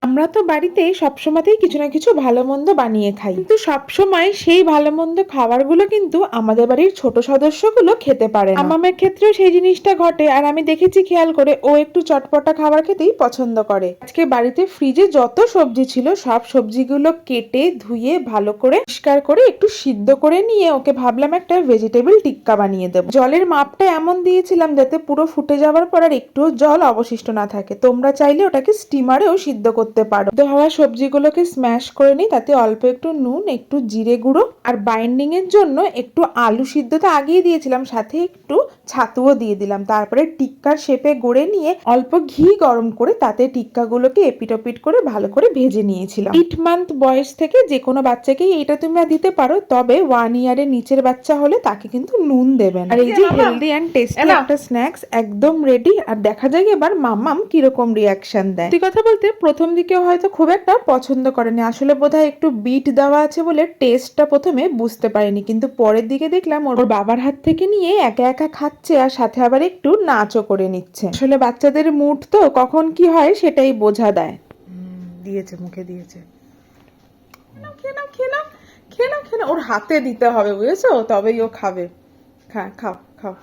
আমরা তো বাড়িতে সবসময়তেই কিছু না কিছু ভালো মন্দ বানিয়ে খাই, কিন্তু সবসময় সেই ভালো মন্দ খাবারগুলো কিন্তু আমাদের বাড়ির ছোট সদস্যগুলো খেতে পারে না। আমামের ক্ষেত্রেও সেই জিনিসটা ঘটে, আর আমি দেখেছি খেয়াল করে ও একটু চটপটা খাবার খেতেই পছন্দ করে। আজকে বাড়িতে ফ্রিজে যত সবজি ছিল সব সবজিগুলো কেটে ধুয়ে ভালো করে পরিষ্কার করে একটু সিদ্ধ করে নিয়ে ওকে ভাবলাম একটা ভেজিটেবল টিক্কা বানিয়ে দেবো। জলের মাপটা এমন দিয়েছিলাম যাতে পুরো ফুটে যাওয়ার পর আর একটুও জল অবশিষ্ট না থাকে। তোমরা চাইলে ওটাকে স্টিমারেও সিদ্ধ করতে পারো। তো হওয়া সবজিগুলোকে স্ম্যাশ করে নিই, তাতে অল্প একটু নুন, একটু জিরে গুঁড়ো আর বাইন্ডিং এর জন্য একটু আলু সিদ্ধ তো আগেই দিয়েছিলাম, সাথে একটু ছাতুও দিয়ে দিলাম। তারপরে টিক্কার শেপে গড়ে নিয়ে অল্প ঘি গরম করে তাতে টিক্কাগুলোকে এপিট করে ভালো করে ভেজে নিয়েছিলাম। 8 মান্থ বয়স থেকে যে কোনো বাচ্চাকেই এটা তোমরা দিতে পারো, তবে 1 ইয়ারের নিচের বাচ্চা হলে তাকে কিন্তু নুন দেবেন। আর এই যে হেলদি অ্যান্ড টেস্টি একটা স্ন্যাক্স একদম রেডি। আর দেখা যাক এবার মাম্মাম কিরকম রিয়াকশন দেয়। সত্যি কথা বলতে প্রথম দিকে হয়তো খুব একটা পছন্দ করেনি, আসলে বোধহয় একটু বিট দেওয়া আছে বলে টেস্টটা প্রথমে বুঝতে পারেনি, কিন্তু পরের দিকে দেখলাম ওর বাবার হাত থেকে নিয়ে একা একা খাচ্ছে আর সাথে আবার একটু নাচও করে নিচ্ছে। আসলে বাচ্চাদের মুড তো কখন কি হয় সেটাই বোঝা দেয়। দিয়েছে, মুখে দিয়েছে। ওর হাতে দিতে হবে, বুঝেছো, তবেই ও খাবে। হ্যাঁ, খাও খাও।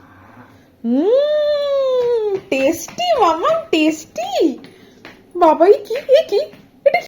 টেস্টি মামা, টেস্টি। বাবাই কি কি